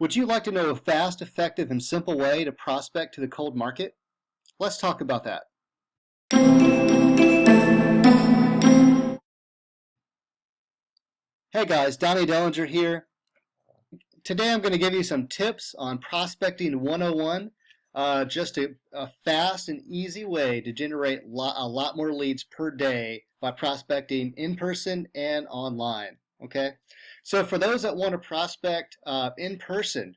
Would you like to know a fast, effective, and simple way to prospect to the cold market? Let's talk about that. Hey guys, Donnie Dellinger here. Today I'm going to give you some tips on Prospecting 101, just a fast and easy way to generate a lot more leads per day by prospecting in person and online. Okay, so for those that want to prospect in person,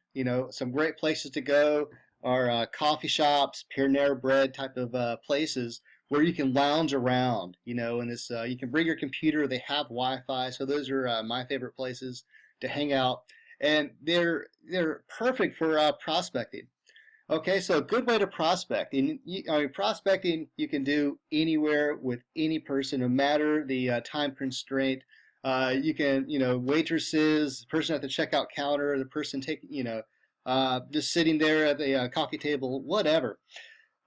some great places to go are coffee shops, Panera Bread type of places where you can lounge around. And this you can bring your computer. They have Wi-Fi, so those are my favorite places to hang out, and they're perfect for prospecting. Okay, so a good way to prospect. Prospecting you can do anywhere with any person, no matter the time constraint. You can, waitresses, the person at the checkout counter, the person just sitting there at the coffee table, whatever.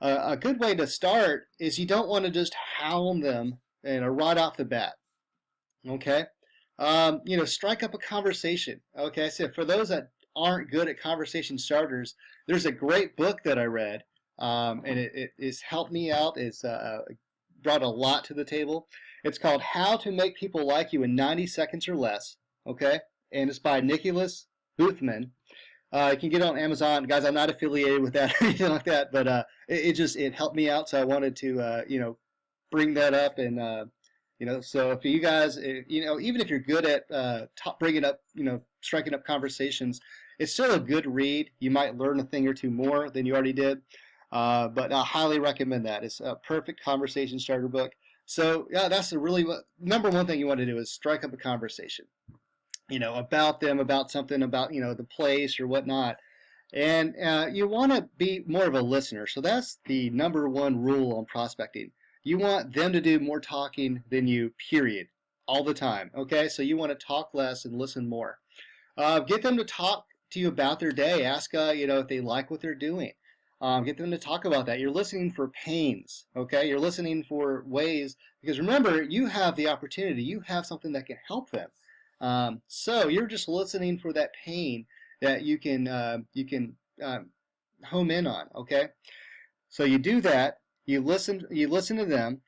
A good way to start is you don't want to just hound them, right off the bat. Okay, strike up a conversation. Okay, so for those that aren't good at conversation starters, there's a great book that I read, and it's helped me out. It's brought a lot to the table. It's called How to Make People Like You in 90 Seconds or Less. Okay, and it's by Nicholas Boothman. You can get it on Amazon, guys. I'm not affiliated with that or anything like that, but it helped me out, so I wanted to bring that up. And so if you guys, even if you're good at bringing up, striking up conversations, it's still a good read. You might learn a thing or two more than you already did, but I highly recommend that. It's a perfect conversation starter book. So yeah, that's the really number one thing you want to do is strike up a conversation, about them, about something, about the place or whatnot. And you want to be more of a listener. So that's the number one rule on prospecting. You want them to do more talking than you, period, all the time. Okay, so you want to talk less and listen more. Get them to talk to you about their day. Ask, if they like what they're doing. Get them to talk about that. You're listening for pains. Okay, you're listening for ways, because remember, you have the opportunity. You have something that can help them. So you're just listening for that pain that you can home in on. Okay, so you do that. You listen to them,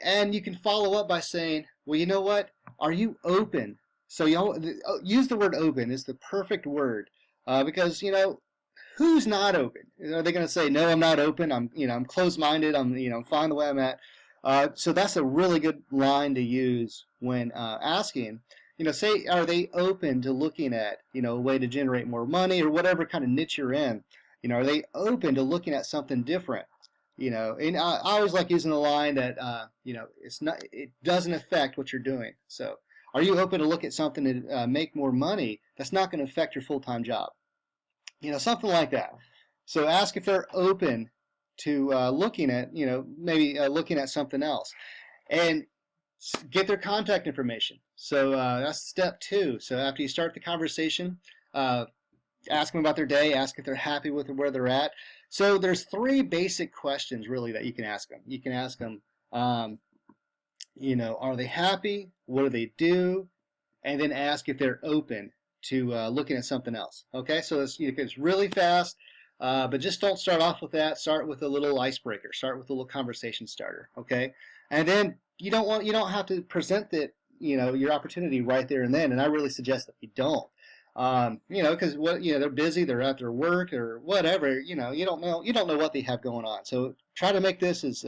and you can follow up by saying, well, you know what? Are you open? So you use the word open. It's the perfect word, because who's not open? Are they going to say, no, I'm not open. I'm closed-minded. I'm fine the way I'm at. So that's a really good line to use when asking. Say, are they open to looking at, a way to generate more money or whatever kind of niche you're in? Are they open to looking at something different? And I always like using the line that, it doesn't affect what you're doing. So, are you open to look at something to make more money that's not going to affect your full-time job? Something like that. So ask if they're open to looking at, maybe looking at something else. And get their contact information. So that's step two. So after you start the conversation, ask them about their day, ask if they're happy with where they're at. So there's three basic questions really that you can ask them. You can ask them, are they happy? What do they do? And then ask if they're open to looking at something else. Okay, so it's really fast, but just don't start off with that. Start with a little icebreaker. Start with a little conversation starter. Okay, and then you don't have to present your opportunity right there and then. And I really suggest that you don't. Because they're busy, they're at their work or whatever. You don't know what they have going on. So try to make this as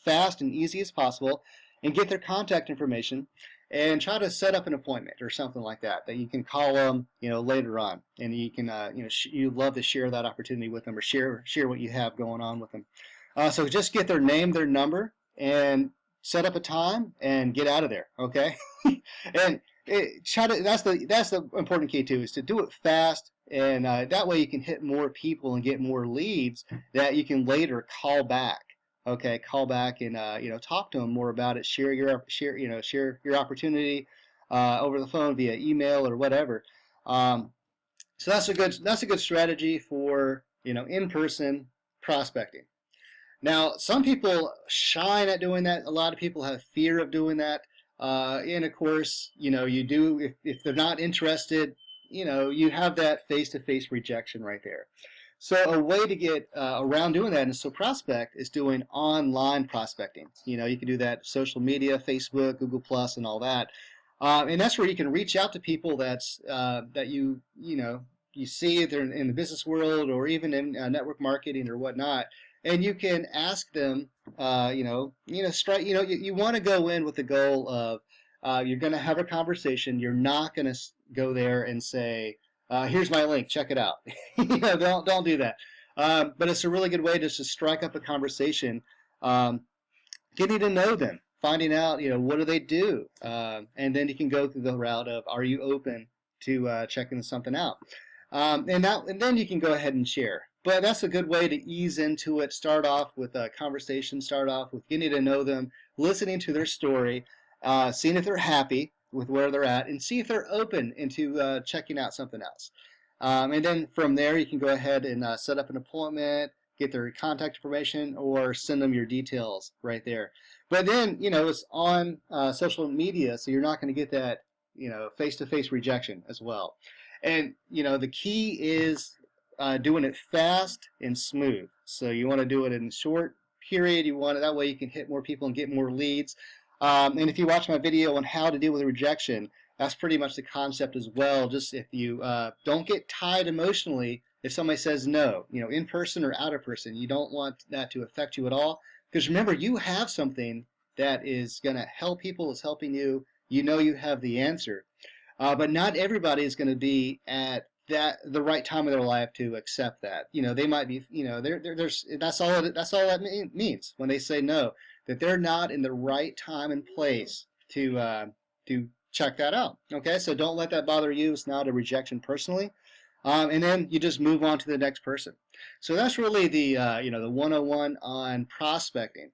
fast and easy as possible, and get their contact information, and try to set up an appointment or something like that you can call them, later on, and you can, you'd love to share that opportunity with them or share what you have going on with them. So just get their name, their number, and set up a time and get out of there. Okay, and that's the important key too, is to do it fast, and that way you can hit more people and get more leads that you can later call back. Okay, call back and talk to them more about it. Share your opportunity over the phone, via email or whatever. So that's a good strategy for in-person prospecting. Now, some people shine at doing that. A lot of people have fear of doing that. And of course, you do, if they're not interested, you have that face-to-face rejection right there. So a way to get around doing that, and so prospect is doing online prospecting. You can do that social media, Facebook, Google Plus, and all that. And that's where you can reach out to people that you see they're in the business world or even in network marketing or whatnot, and you can ask them. Strike. You want to go in with the goal of you're going to have a conversation. You're not going to go there and say, "Here's my link. Check it out." Don't do that. But it's a really good way just to strike up a conversation, getting to know them, finding out what do they do, and then you can go through the route of are you open to checking something out, and then you can go ahead and share. But that's a good way to ease into it. Start off with a conversation. Start off with getting to know them, listening to their story, seeing if they're happy with where they're at, and see if they're open into checking out something else. And then from there, you can go ahead and set up an appointment, get their contact information, or send them your details right there. But then, it's on social media, so you're not going to get that, face-to-face rejection as well. And, the key is doing it fast and smooth. So you want to do it in a short period. That way you can hit more people and get more leads. And if you watch my video on how to deal with rejection, that's pretty much the concept as well. Just if you don't get tied emotionally if somebody says no, in person or out of person, you don't want that to affect you at all. Because remember, you have something that is going to help people, is helping you. You have the answer. But not everybody is going to be at the right time of their life to accept that. They might be, that's all that means when they say no, that they're not in the right time and place to check that out. Okay, so don't let that bother you. It's not a rejection personally. And then you just move on to the next person. So that's really the 101 on prospecting.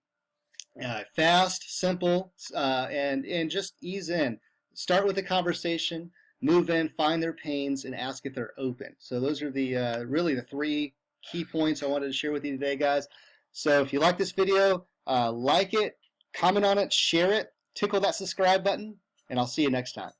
Fast, simple, and just ease in. Start with a conversation, move in, find their pains, and ask if they're open. So those are really the 3 key points I wanted to share with you today, guys. So if you like this video, like it, comment on it, share it, tickle that subscribe button, and I'll see you next time.